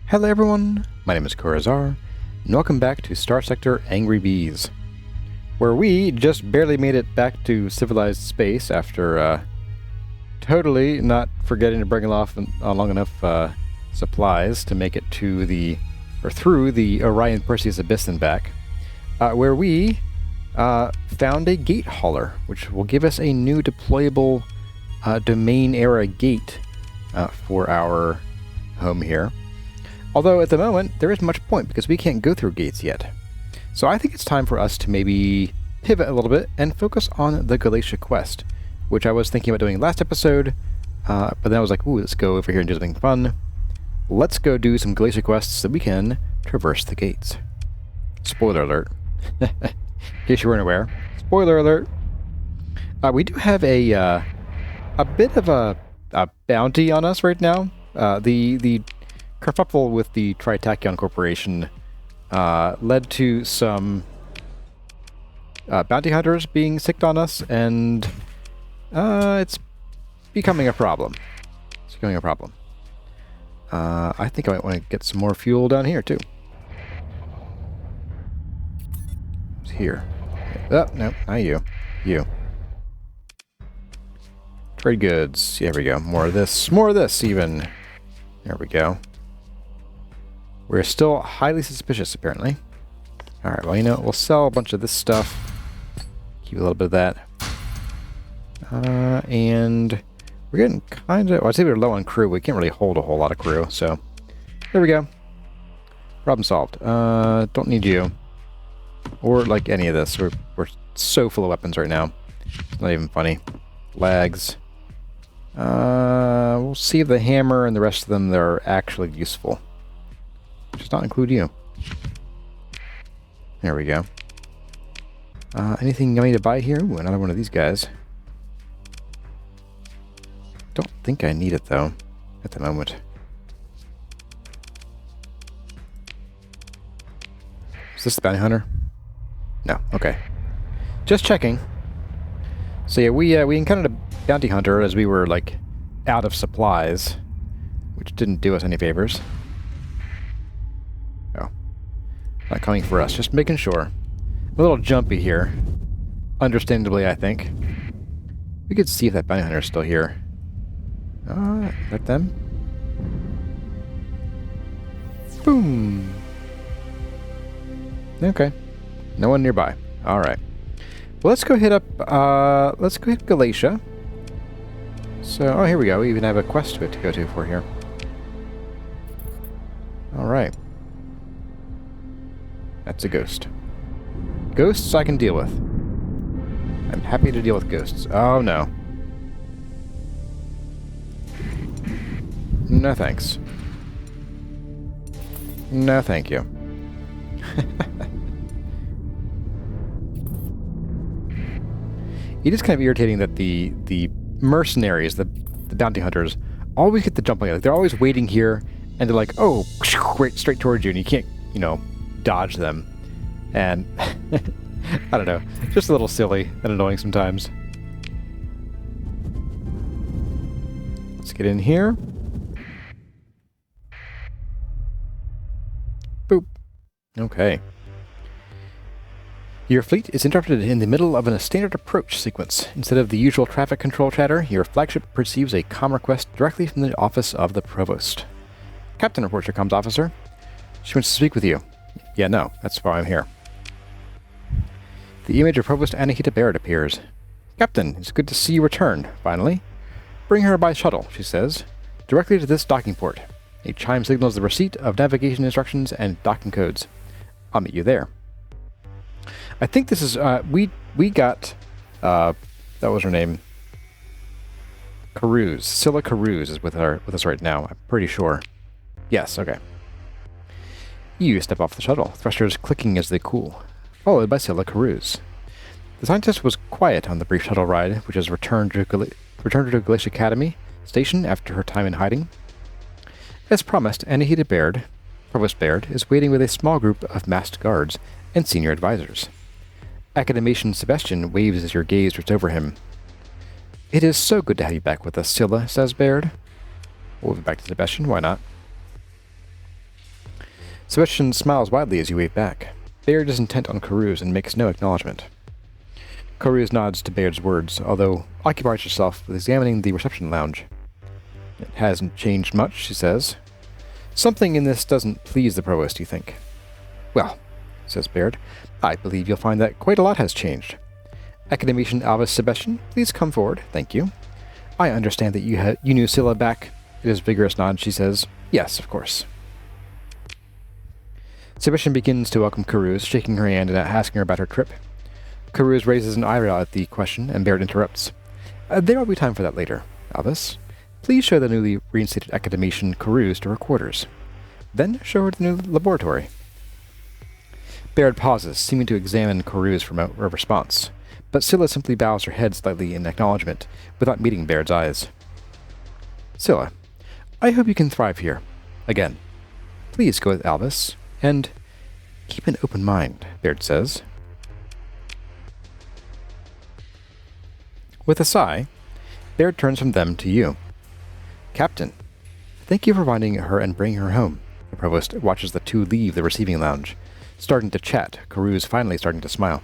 Hello everyone, my name is Corazar, and welcome back to Starsector Angry Bees, where we just barely made it back to civilized space after totally not forgetting to bring along enough supplies to make it to through the Orion Perseus Abyss and back, where we found a gate hauler, which will give us a new deployable domain era gate for our home here. Although at the moment, there isn't much point because we can't go through gates yet. So I think it's time for us to maybe pivot a little bit and focus on the Galatia quest, which I was thinking about doing last episode, but then I was like, ooh, let's go over here and do something fun. Let's go do some Galatia quests so we can traverse the gates. Spoiler alert. In case you weren't aware. Spoiler alert. We do have a bit of a bounty on us right now. The kerfuffle with the Tritachyon Corporation led to some bounty hunters being sicked on us, and it's becoming a problem. It's becoming a problem. I think I might want to get some more fuel down here, too. It's here. Oh, no, not you. You. Trade goods. There we go. More of this. More of this, even. There we go. We're still highly suspicious, apparently. Alright, well, you know, we'll sell a bunch of this stuff. Keep a little bit of that. And we're getting kind of... Well, I'd say we're low on crew. We can't really hold a whole lot of crew, so... There we go. Problem solved. Don't need you. Or, like, any of this. We're so full of weapons right now. It's not even funny. Lags. We'll see if the hammer and the rest of them are actually useful. Just not include you. There we go. Anything I need to buy here? Ooh, another one of these guys. Don't think I need it, though, at the moment. Is this the bounty hunter? No. Okay. Just checking. So yeah, we encountered a bounty hunter as we were, like, out of supplies, which didn't do us any favors. Not coming for us, just making sure. A little jumpy here. Understandably, I think. We could see if that bounty hunter is still here. Is that them? Boom! Okay. No one nearby. Alright. Well, let's go hit up, let's go hit Galatia. So, oh, here we go. We even have a quest to go to for here. Alright. That's a ghost. Ghosts I can deal with. I'm happy to deal with ghosts. Oh, no. No thanks. No thank you. It is kind of irritating that the mercenaries, the bounty hunters, always get the jump on you. Like, they're always waiting here, and they're like, oh, straight towards you, and you can't, you know, dodge them. And I don't know, just a little silly and annoying sometimes. Let's get in here. Boop. Okay. Your fleet is interrupted in the middle of a standard approach sequence. Instead of the usual traffic control chatter, your flagship receives a comm request directly from the office of the provost. Captain reports your comms officer. She wants to speak with you. Yeah, no, that's why I'm here. The image of Provost Anahita Baird appears. Captain, it's good to see you return, finally. Bring her by shuttle, she says, directly to this docking port. A chime signals the receipt of navigation instructions and docking codes. I'll meet you there. I think this is, we got, that was her name. Carouse. Scylla Carouse is with us right now, I'm pretty sure. Yes, okay. You step off the shuttle, thrusters clicking as they cool, followed by Scylla Carouse. The scientist was quiet on the brief shuttle ride, which has returned to Galatia Academy station after her time in hiding. As promised, Anahita Baird, Provost Baird, is waiting with a small group of masked guards and senior advisors. Academician Sebastian waves as your gaze drifts over him. It is so good to have you back with us, Scylla, says Baird. We'll be back to Sebastian, why not? Sebastian smiles widely as you wave back. Baird is intent on Karuz and makes no acknowledgement. Karuz nods to Baird's words, although occupies herself with examining the reception lounge. It hasn't changed much, she says. Something in this doesn't please the Provost, you think? Well, says Baird, I believe you'll find that quite a lot has changed. Academician Alvis Sebastian, please come forward, thank you. I understand that you knew Scylla back. It is a vigorous nod, she says. Yes, of course. Sebastian begins to welcome Karuz, shaking her hand and asking her about her trip. Karuz raises an eyebrow at the question, and Baird interrupts. There will be time for that later, Alvis. Please show the newly reinstated academician Karuz to her quarters. Then show her the new laboratory. Baird pauses, seeming to examine Karuz for a response, but Scylla simply bows her head slightly in acknowledgement, without meeting Baird's eyes. Scylla, I hope you can thrive here. Again. Please go with Alvis, and keep an open mind, Baird says. With a sigh, Baird turns from them to you. Captain, thank you for finding her and bringing her home. The Provost watches the two leave the receiving lounge, starting to chat, Karuz finally starting to smile.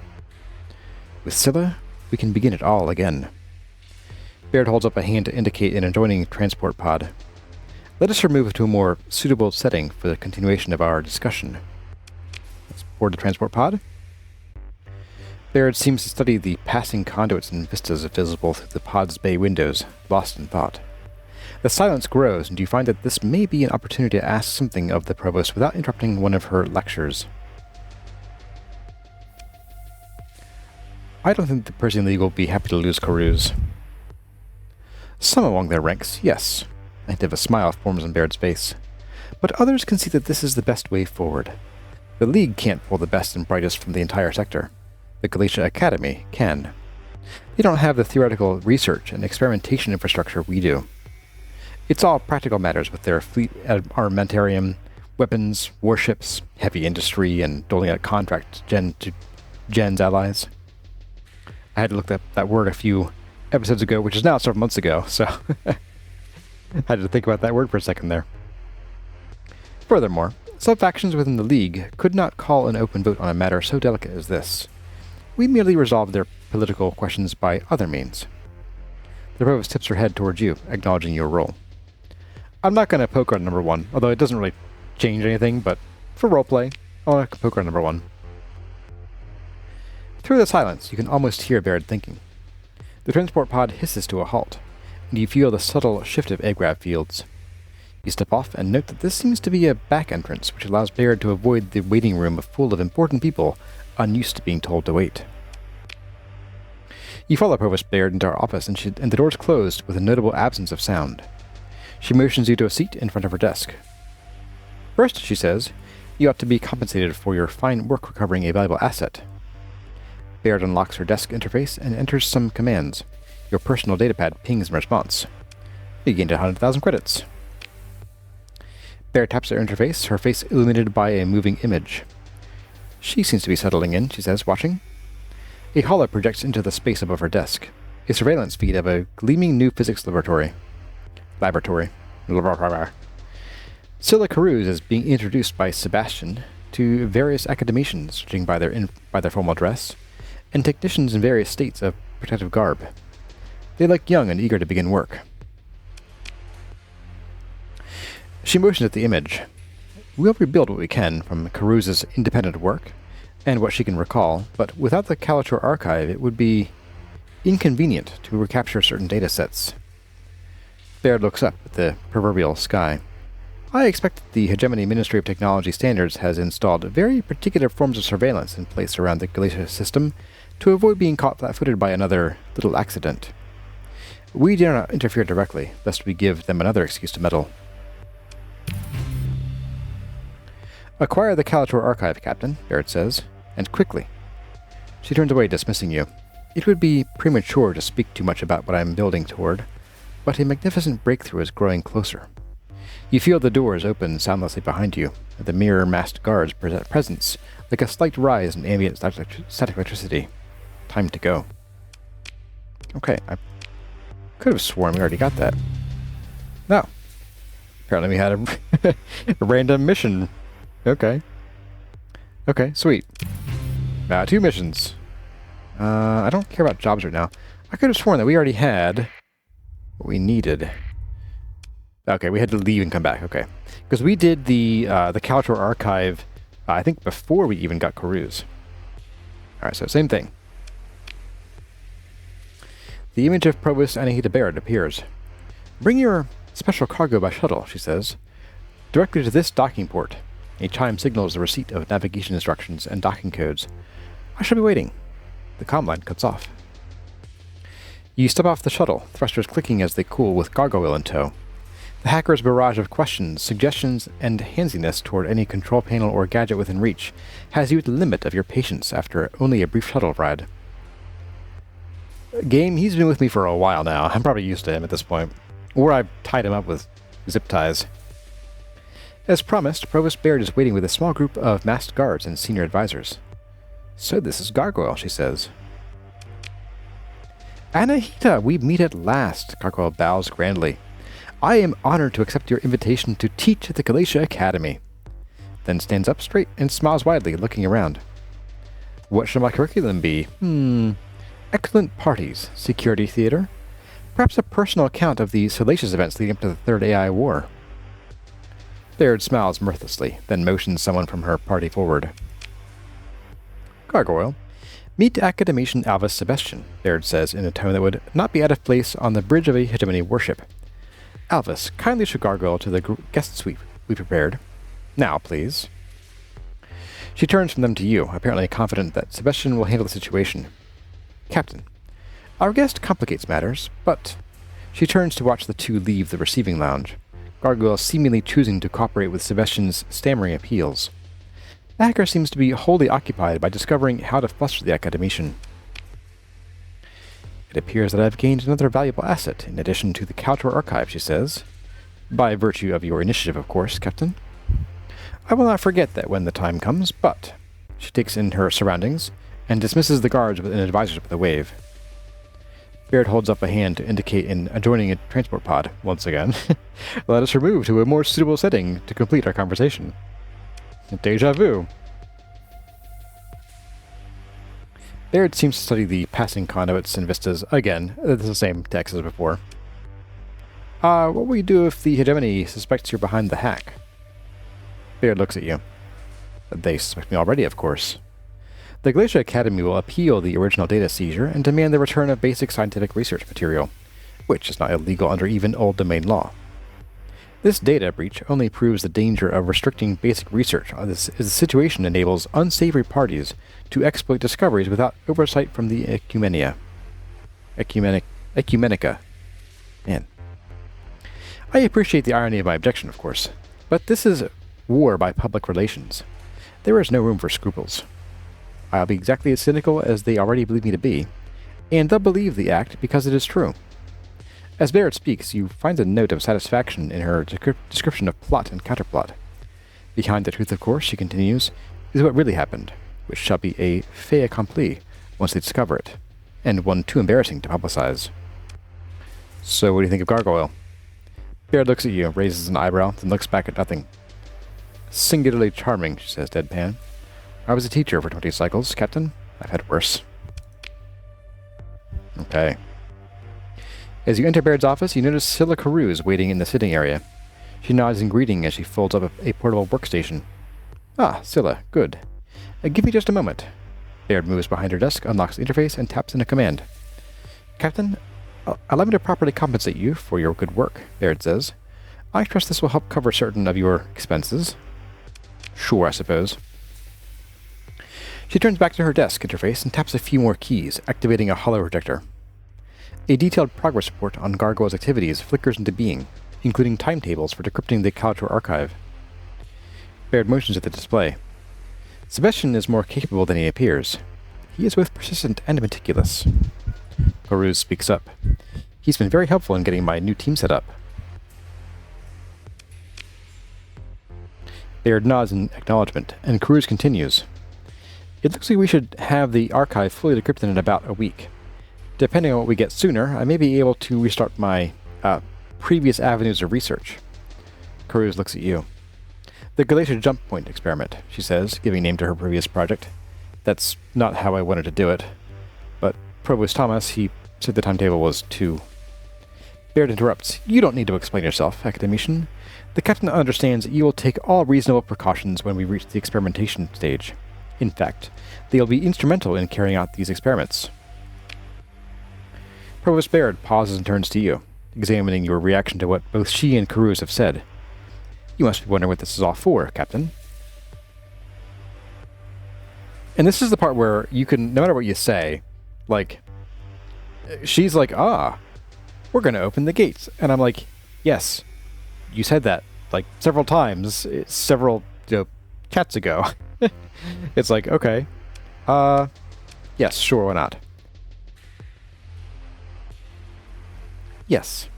With Scylla, we can begin it all again. Baird holds up a hand to indicate an adjoining transport pod. Let us remove to a more suitable setting for the continuation of our discussion. Let's board the transport pod. Baird seems to study the passing conduits and vistas visible through the pod's bay windows, lost in thought. The silence grows, and you find that this may be an opportunity to ask something of the Provost without interrupting one of her lectures. I don't think the Persian League will be happy to lose Karuz. Some among their ranks, yes. A hint of a smile forms on Baird's face. But others can see that this is the best way forward. The League can't pull the best and brightest from the entire sector. The Galatia Academy can. They don't have the theoretical research and experimentation infrastructure we do. It's all practical matters with their fleet armamentarium, weapons, warships, heavy industry, and doling out contracts to Gen's allies. I had to look up that word a few episodes ago, which is now several months ago, so I had to think about that word for a second there. Furthermore, some factions within the League could not call an open vote on a matter so delicate as this. We merely resolve their political questions by other means. The Provost tips her head towards you, acknowledging your role. I'm not going to poke on number 1, although it doesn't really change anything, but for roleplay, I want to poke on number 1. Through the silence, you can almost hear Baird thinking. The transport pod hisses to a halt, and you feel the subtle shift of aircraft fields. You step off and note that this seems to be a back entrance, which allows Baird to avoid the waiting room full of important people unused to being told to wait. You follow Provost Baird into our office, and the doors closed with a notable absence of sound. She motions you to a seat in front of her desk. First, she says, you ought to be compensated for your fine work recovering a valuable asset. Baird unlocks her desk interface and enters some commands. Your personal datapad pings in response. You gained 100,000 credits. Baird taps her interface, her face illuminated by a moving image. She seems to be settling in, she says, watching. A holo projects into the space above her desk, a surveillance feed of a gleaming new physics laboratory. Scylla Karuz is being introduced by Sebastian to various academicians, judging by their formal dress, and technicians in various states of protective garb. They look young and eager to begin work. She motions at the image. We'll rebuild what we can from Karuz's independent work, and what she can recall, but without the Galatia archive it would be inconvenient to recapture certain data sets. Baird looks up at the proverbial sky. I expect that the Hegemony Ministry of Technology Standards has installed very particular forms of surveillance in place around the Galatia system to avoid being caught flat-footed by another little accident. We dare not interfere directly, lest we give them another excuse to meddle. Acquire the Calator archive, Captain, Baird says, and quickly. She turns away, dismissing you. It would be premature to speak too much about what I am building toward, but a magnificent breakthrough is growing closer. You feel the doors open soundlessly behind you, and the mirror-masked guards' presence like a slight rise in ambient static electricity. Time to go. Okay, I could have sworn we already got that. No. Apparently we had a random mission Okay. Okay, sweet. 2 missions. I don't care about jobs right now. I could have sworn that we already had what we needed. Okay, we had to leave and come back. Okay. Because we did the Galatia Archive, I think before we even got Karuz. Alright, so same thing. The image of Provost Anahita Baird appears. Bring your special cargo by shuttle, she says. Directly to this docking port. A chime signals the receipt of navigation instructions and docking codes. I shall be waiting. The comm line cuts off. You step off the shuttle, thrusters clicking as they cool with Gargoyle in tow. The hacker's barrage of questions, suggestions, and handsiness toward any control panel or gadget within reach has you at the limit of your patience after only a brief shuttle ride. Game, he's been with me for a while now. I'm probably used to him at this point. Or I've tied him up with zip ties. As promised, Provost Baird is waiting with a small group of masked guards and senior advisors. So this is Gargoyle, she says. Anahita, we meet at last, Gargoyle bows grandly. I am honored to accept your invitation to teach at the Galatia Academy. Then stands up straight and smiles widely, looking around. What shall my curriculum be? Excellent parties, security theater. Perhaps a personal account of the salacious events leading up to the Third AI War. Baird smiles mirthlessly, then motions someone from her party forward. Gargoyle. Meet Academician Alvis Sebastian, Baird says in a tone that would not be out of place on the bridge of a hegemony warship. Alvis, kindly show Gargoyle to the guest suite we prepared. Now, please. She turns from them to you, apparently confident that Sebastian will handle the situation. Captain, our guest complicates matters, but... She turns to watch the two leave the receiving lounge, Gargoyle seemingly choosing to cooperate with Sebastian's stammering appeals. The hacker seems to be wholly occupied by discovering how to fluster the academician. It appears that I have gained another valuable asset in addition to the Kaltor archive, she says. By virtue of your initiative, of course, Captain. I will not forget that when the time comes, but... She takes in her surroundings and dismisses the guards and advisors with a wave. Baird holds up a hand to indicate an adjoining transport pod, once again. Let us remove to a more suitable setting to complete our conversation. Deja vu. Baird seems to study the passing conduits and vistas again. It's the same text as before. What will you do if the hegemony suspects you're behind the hack? Baird looks at you. They suspect me already, of course. The Galatia Academy will appeal the original data seizure and demand the return of basic scientific research material, which is not illegal under even old domain law. This data breach only proves the danger of restricting basic research as the situation enables unsavory parties to exploit discoveries without oversight from the Ecumenica. Man. I appreciate the irony of my objection, of course, but this is war by public relations. There is no room for scruples. I'll be exactly as cynical as they already believe me to be, and they'll believe the act because it is true. As Baird speaks, you find a note of satisfaction in her description of plot and counterplot. Behind the truth, of course, she continues, is what really happened, which shall be a fait accompli once they discover it, and one too embarrassing to publicize. So what do you think of Gargoyle? Baird looks at you, raises an eyebrow, then looks back at nothing. Singularly charming, she says deadpan. I was a teacher for 20 cycles, Captain. I've had worse. Okay. As you enter Baird's office, you notice Scylla Karuz waiting in the sitting area. She nods in greeting as she folds up a portable workstation. Ah, Scylla, good. Give me just a moment. Baird moves behind her desk, unlocks the interface, and taps in a command. Captain, allow me to properly compensate you for your good work, Baird says. I trust this will help cover certain of your expenses. Sure, I suppose. She turns back to her desk interface and taps a few more keys, activating a holo projector. A detailed progress report on Gargoyle's activities flickers into being, including timetables for decrypting the Kaltor archive. Baird motions at the display. Sebastian is more capable than he appears. He is both persistent and meticulous. Karuz speaks up. He's been very helpful in getting my new team set up. Baird nods in acknowledgement, and Karuz continues. It looks like we should have the archive fully decrypted in about a week. Depending on what we get sooner, I may be able to restart my previous avenues of research. Karuz looks at you. The Galatia jump point experiment, she says, giving name to her previous project. That's not how I wanted to do it. But Provost Thomas, he said the timetable was too... Baird interrupts. You don't need to explain yourself, Academician. The captain understands that you will take all reasonable precautions when we reach the experimentation stage. In fact, they'll be instrumental in carrying out these experiments. Provost Baird pauses and turns to you, examining your reaction to what both she and Caruz have said. You must be wondering what this is all for, Captain. And this is the part where you can, no matter what you say, like, she's like, we're going to open the gates. And I'm like, yes, you said that, like, several times, several chats ago. It's like, okay, yes, sure, why not? Yes,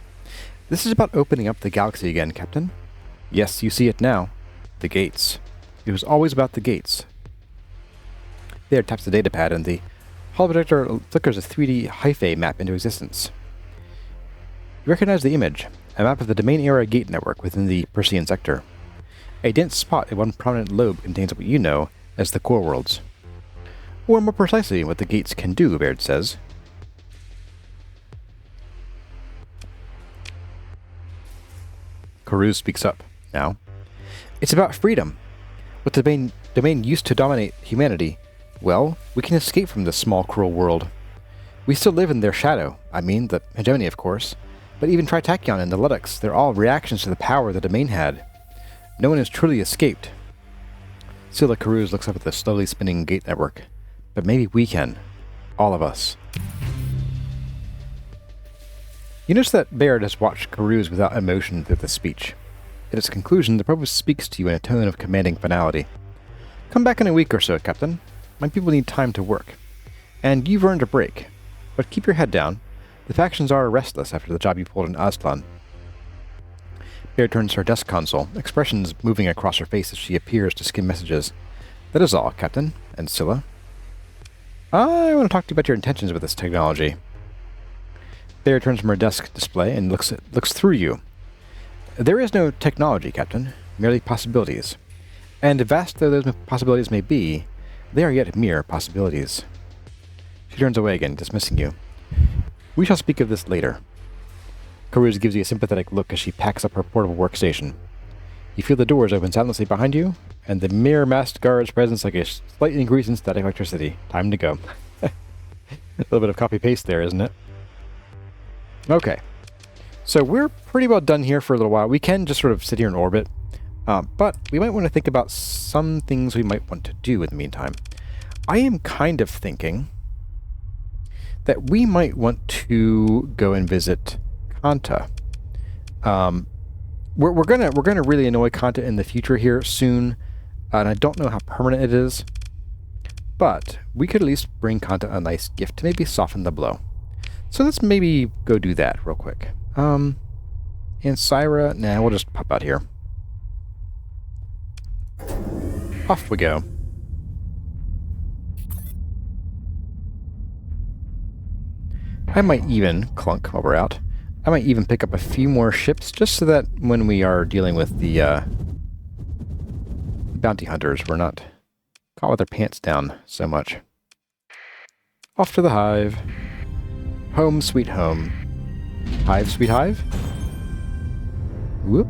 this is about opening up the galaxy again, Captain. Yes, you see it now. The gates. It was always about the gates. There taps the datapad and the holoprojector flickers a 3D hyphae map into existence. You recognize the image, a map of the domain-era gate network within the Persean sector. A dense spot in one prominent lobe contains what you know as the core worlds. Or more precisely, what the gates can do, Baird says. Caruz speaks up, now. It's about freedom. What the domain used to dominate humanity, well, we can escape from this small, cruel world. We still live in their shadow, I mean, the hegemony, of course, but even Tritachyon and the Luddux, they're all reactions to the power the domain had. No one has truly escaped. Scylla Caruz looks up at the slowly spinning gate network. But maybe we can. All of us. You notice that Baird has watched Caruz without emotion through the speech. At its conclusion, the provost speaks to you in a tone of commanding finality. Come back in a week or so, Captain. My people need time to work. And you've earned a break. But keep your head down. The factions are restless after the job you pulled in Aztlan. Baird turns to her desk console, expressions moving across her face as she appears to skim messages. That is all, Captain. And Scylla. I want to talk to you about your intentions with this technology. Baird turns from her desk display and looks through you. There is no technology, Captain, merely possibilities. And vast though those possibilities may be, they are yet mere possibilities. She turns away again, dismissing you. We shall speak of this later. Caruz gives you a sympathetic look as she packs up her portable workstation. You feel the doors open silently behind you, and the mere masked guard's presence like a slight increase in static electricity. Time to go. A little bit of copy-paste there, isn't it? Okay. So we're pretty well done here for a little while. We can just sort of sit here in orbit, but we might want to think about some things we might want to do in the meantime. I am kind of thinking that we might want to go and visit Kanta. We're gonna really annoy Kanta in the future here soon, and I don't know how permanent it is, but we could at least bring Kanta a nice gift to maybe soften the blow. So let's maybe go do that real quick. And Syra, nah, we'll just pop out here. Off we go. I might even, clunk while we're out, I might even pick up a few more ships just so that when we are dealing with the bounty hunters, we're not caught with our pants down so much. Off to the hive. Home sweet home. Hive sweet hive? Whoop.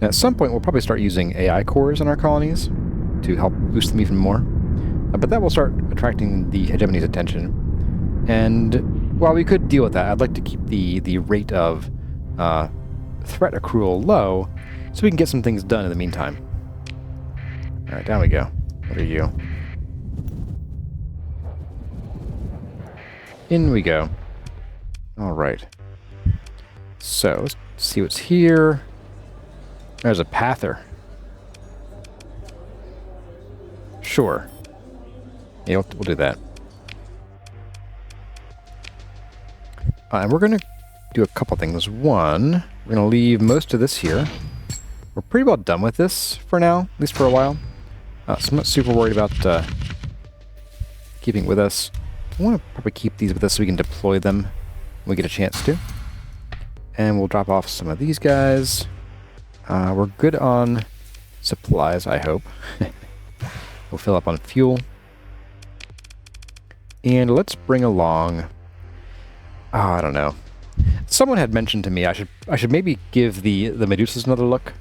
Now, at some point, we'll probably start using AI cores in our colonies to help boost them even more. But that will start attracting the hegemony's attention. And while we could deal with that, I'd like to keep the rate of threat accrual low so we can get some things done in the meantime. Alright, down we go. What are you? In we go. Alright. So, let's see what's here. There's a pather. Sure. Yeah, we'll do that. And we're going to do a couple things. One, we're going to leave most of this here. We're pretty well done with this for now, at least for a while. So I'm not super worried about keeping it with us. I want to probably keep these with us so we can deploy them when we get a chance to. And we'll drop off some of these guys. We're good on supplies, I hope. We'll fill up on fuel. And let's bring along... Oh, I don't know. Someone had mentioned to me I should maybe give the Medusas another look.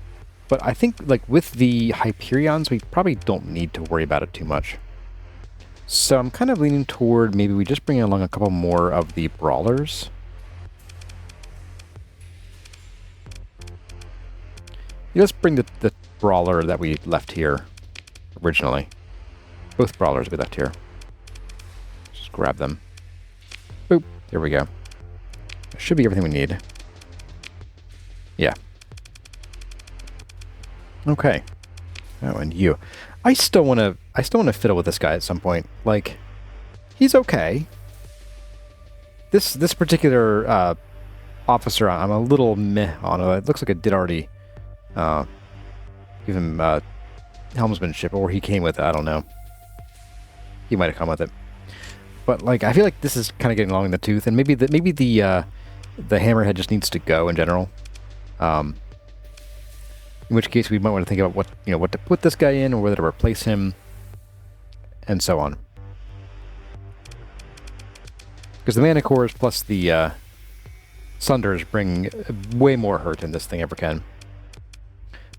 But I think, like, with the Hyperions, we probably don't need to worry about it too much. So I'm kind of leaning toward maybe we just bring along a couple more of the Brawlers. Yeah, let's bring the Brawler that we left here originally. Both Brawlers we left here. Just grab them. Boop. There we go. That should be everything we need. Yeah. Okay. Oh, and you. I still want to fiddle with this guy at some point. Like, he's okay. This particular officer, I'm a little meh on it. It looks like it did already give him helmsmanship, or he came with it. I don't know. He might have come with it. But like, I feel like this is kind of getting long in the tooth, and maybe the hammerhead just needs to go in general. In which case we might want to think about what to put this guy in, or whether to replace him, and so on. Because the mana cores plus the sunders bring way more hurt than this thing ever can.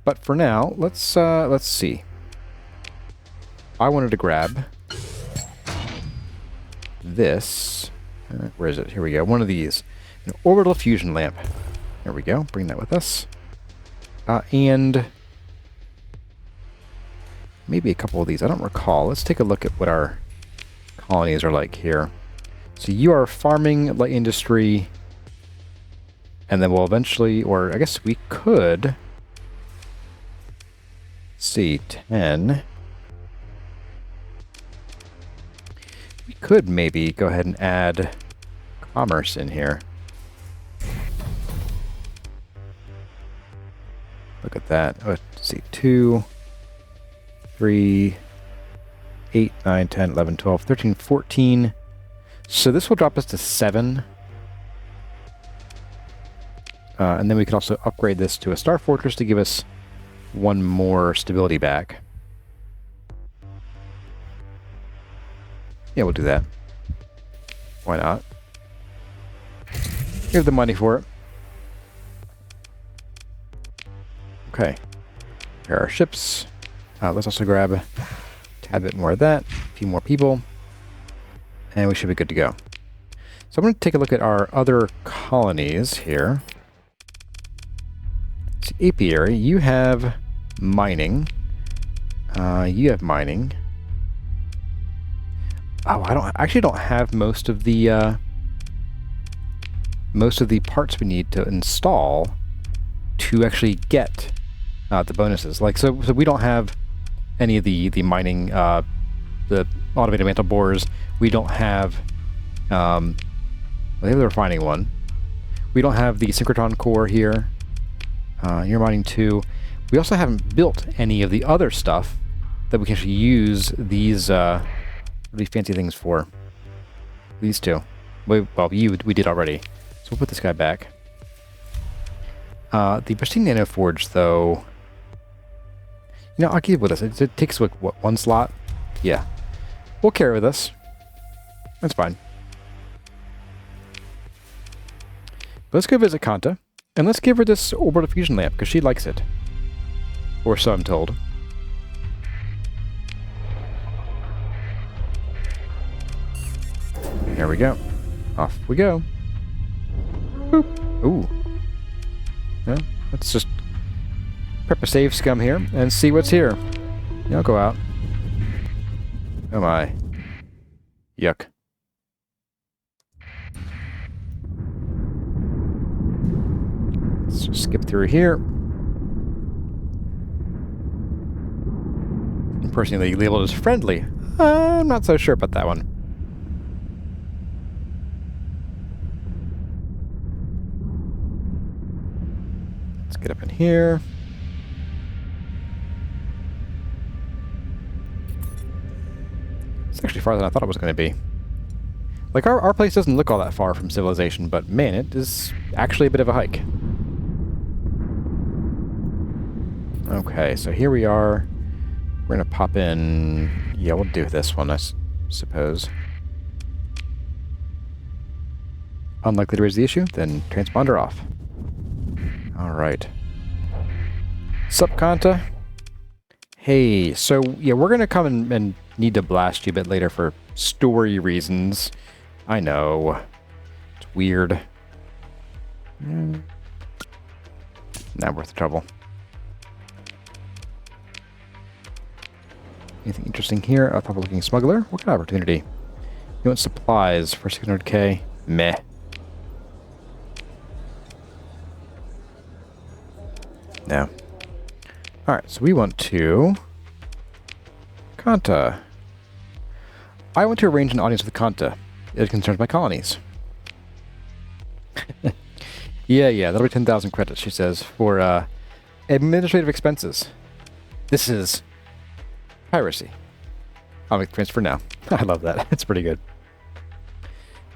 But for now, let's see. I wanted to grab this. Where is it? Here we go. One of these. An orbital fusion lamp. There we go. Bring that with us. And maybe a couple of these. I don't recall. Let's take a look at what our colonies are like here. So you are farming, light industry, and then we'll eventually, or I guess we could, see, 10. We could maybe go ahead and add commerce in here. Look at that. Oh, let's see. 2, 3, 8, 9, 10, 11, 12, 13, 14. So this will drop us to 7. And then we can also upgrade this to a Star Fortress to give us 1 more stability back. Yeah, we'll do that. Why not? We have the money for it. Okay. Here are our ships. Let's also grab a tad bit more of that. A few more people. And we should be good to go. So I'm going to take a look at our other colonies here. It's apiary. You have mining. You have mining. Oh, I actually don't have most of the parts we need to install to actually get the bonuses. Like, so we don't have any of the mining, the automated mantle borers. We don't have, well, they have the refining one. We don't have the synchrotron core here. You're mining 2. We also haven't built any of the other stuff that we can actually use these really fancy things for. These 2. Well, we did already. So we'll put this guy back. The pristine nanoforge, though, I'll keep it with us. It takes, like, what, 1 slot? Yeah. We'll carry it with us. That's fine. But let's go visit Kanta, and let's give her this orbital fusion lamp, because she likes it. Or so I'm told. There we go. Off we go. Boop. Ooh. Yeah, let's just prep a save scum here and see what's here. Yeah, I'll go out. Oh my. Yuck. Let's just skip through here. Personally labeled as friendly. I'm not so sure about that one. Let's get up in here. It's actually farther than I thought it was going to be. Like, our place doesn't look all that far from civilization, but man, it is actually a bit of a hike. Okay, so here we are. We're gonna pop in... Yeah, we'll do this one, I suppose. Unlikely to raise the issue, then transponder off. Alright. Sup, Kanta? Hey, so, yeah, we're gonna come and need to blast you a bit later for story reasons. I know. It's weird. Not worth the trouble. Anything interesting here? A proper-looking smuggler? What kind of opportunity? You want supplies for 600k? Meh. No. Alright, so we want to... Kanta. I want to arrange an audience with Kanta. It concerns my colonies. Yeah, that'll be 10,000 credits, she says, for administrative expenses. This is piracy. I'll make the transfer now. I love that. It's pretty good.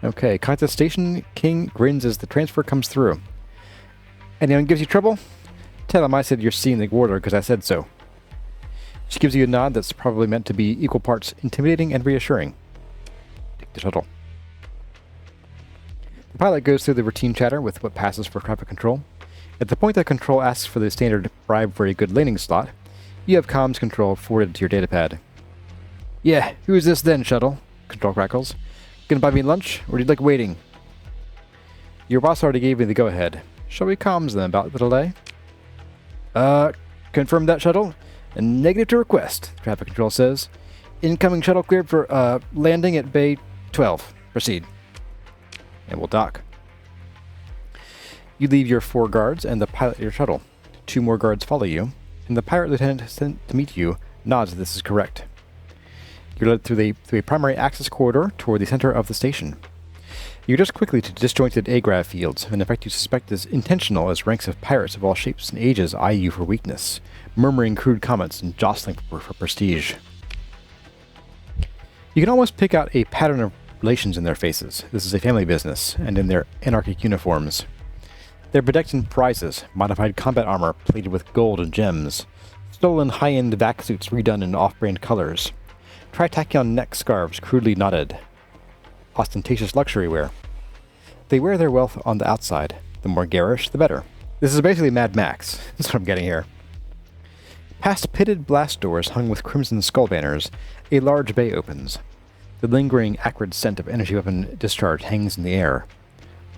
Okay, Kanta's station king grins as the transfer comes through. Anyone gives you trouble? Tell him I said you're seeing the Warlord because I said so. She gives you a nod that's probably meant to be equal parts intimidating and reassuring. Take the shuttle. The pilot goes through the routine chatter with what passes for traffic control. At the point that control asks for the standard bribe for a good landing slot, you have comms control forwarded to your datapad. Yeah, who is this then, shuttle? Control crackles. Gonna buy me lunch, or do you like waiting? Your boss already gave me the go-ahead. Shall we comms them about the delay? Confirm that, shuttle? A negative to request, traffic control says. Incoming shuttle cleared for, landing at Bay 12. Proceed. And we'll dock. You leave your 4 guards and the pilot your shuttle. 2 more guards follow you, and the pirate lieutenant sent to meet you nods that this is correct. You're led through a primary access corridor toward the center of the station. You adjust quickly to disjointed agrav fields, an effect you suspect is intentional as ranks of pirates of all shapes and ages eye you for weakness, murmuring crude comments and jostling for prestige. You can almost pick out a pattern of relations in their faces. This is a family business, and in their anarchic uniforms. They're bedecked in prizes, modified combat armor plated with gold and gems, stolen high-end vac suits redone in off-brand colors, tritachyon neck scarves crudely knotted, ostentatious luxury wear. They wear their wealth on the outside. The more garish, the better. This is basically Mad Max. That's what I'm getting here. Past pitted blast doors hung with crimson skull banners, a large bay opens. The lingering, acrid scent of energy weapon discharge hangs in the air,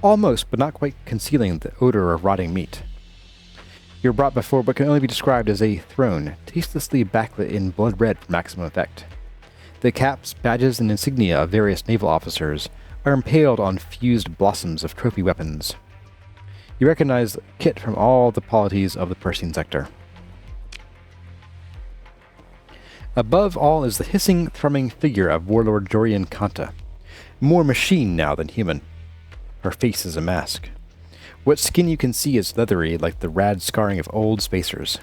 almost but not quite concealing the odor of rotting meat. You're brought before what can only be described as a throne, tastelessly backlit in blood red for maximum effect. The caps, badges, and insignia of various naval officers are impaled on fused blossoms of trophy weapons. You recognize kit from all the polities of the Persian sector. Above all is the hissing, thrumming figure of Warlord Kanta, more machine now than human. Her face is a mask. What skin you can see is leathery like the rad scarring of old spacers.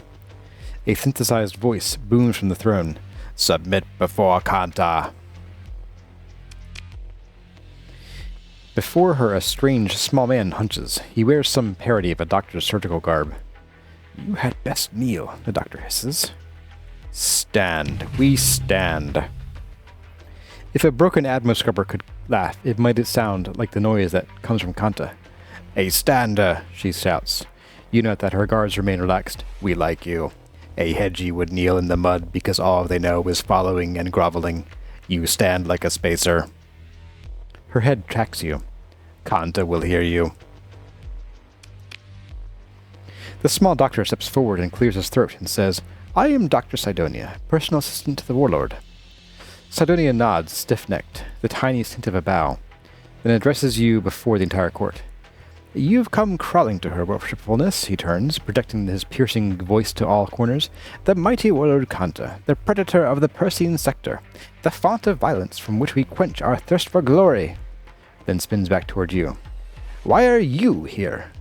A synthesized voice booms from the throne. Submit before Kanta. Before her, a strange, small man hunches. He wears some parody of a doctor's surgical garb. You had best kneel, the doctor hisses. Stand. We stand. If a broken atmoscrubber could laugh, it might sound like the noise that comes from Kanta. A stander, she shouts. You note that her guards remain relaxed. We like you. A hedgie would kneel in the mud because all they know is following and groveling. You stand like a spacer. Her head tracks you. Kanta will hear you. The small doctor steps forward and clears his throat and says, I am Dr. Sidonia, personal assistant to the Warlord. Sidonia nods, stiff-necked, the tiniest hint of a bow, then addresses you before the entire court. You've come crawling to her worshipfulness, he turns, projecting his piercing voice to all corners. The mighty Warlord Kanta, the predator of the Persian sector, the font of violence from which we quench our thirst for glory. Then spins back toward you. Why are you here?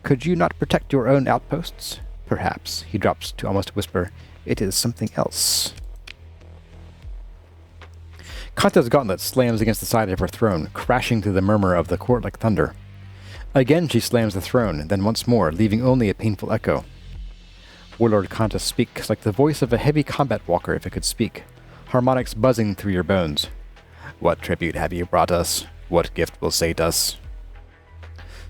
Could you not protect your own outposts? Perhaps, he drops to almost a whisper, it is something else. Kanta's gauntlet slams against the side of her throne, crashing through the murmur of the court like thunder. Again she slams the throne, then once more, leaving only a painful echo. Warlord Kanta speaks like the voice of a heavy combat walker if it could speak, harmonics buzzing through your bones. What tribute have you brought us? What gift will sate us?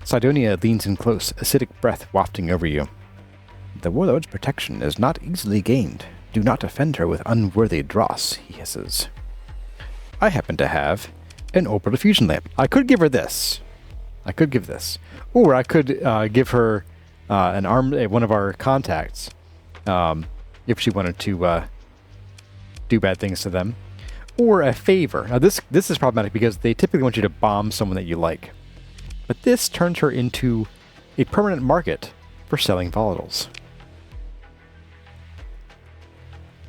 Sidonia leans in close, acidic breath wafting over you. The Warlord's protection is not easily gained. Do not offend her with unworthy dross, he hisses. I happen to have an orbital fusion lamp. I could give her this. I could give this. Or I could give her one of our contacts, if she wanted to do bad things to them. Or a favor. Now this is problematic because they typically want you to bomb someone that you like. But this turns her into a permanent market for selling volatiles.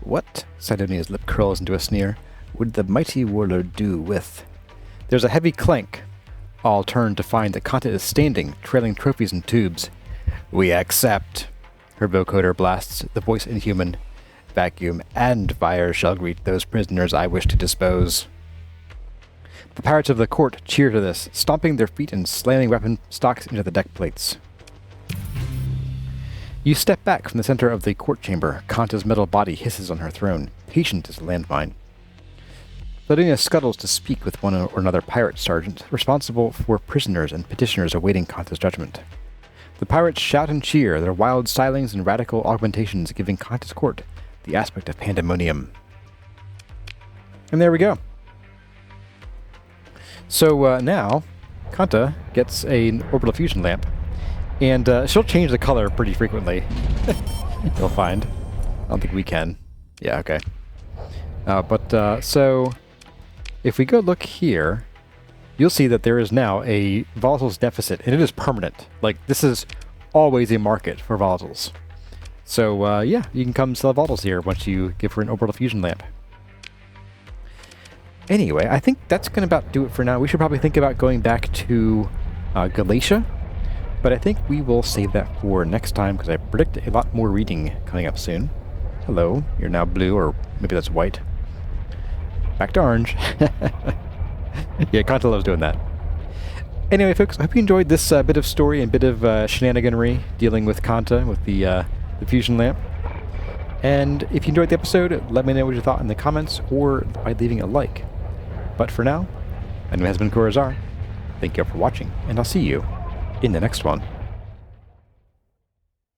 What, Sidonia's lip curls into a sneer, would the mighty warlord do with? There's a heavy clank. All turn to find that Kanta is standing, trailing trophies and tubes. We accept. Her vocoder blasts, the voice inhuman. Vacuum and fire shall greet those prisoners I wish to dispose. The pirates of the court cheer to this, stomping their feet and slamming weapon stocks into the deck plates. You step back from the center of the court chamber. Kanta's metal body hisses on her throne, patient as a landmine. Sidonia scuttles to speak with one or another pirate sergeant, responsible for prisoners and petitioners awaiting Kanta's judgment. The pirates shout and cheer, their wild stylings and radical augmentations giving Kanta's court the aspect of pandemonium. And there we go. So now, Kanta gets an orbital fusion lamp, and she'll change the color pretty frequently. You'll find. I don't think we can. Yeah, okay. So, if we go look here, you'll see that there is now a volatiles deficit, and it is permanent. Like, this is always a market for volatiles. So, yeah, you can come sell volatiles here once you give her an orbital fusion lamp. Anyway, I think that's going to about do it for now. We should probably think about going back to Galatia, but I think we will save that for next time because I predict a lot more reading coming up soon. Hello, you're now blue, or maybe that's white. Back to orange. Yeah, Kanta loves doing that. Anyway, folks, I hope you enjoyed this bit of story and bit of shenaniganry dealing with Kanta with the fusion lamp. And if you enjoyed the episode, let me know what you thought in the comments or by leaving a like. But for now, my name has been Corazar. Thank you all for watching, and I'll see you in the next one.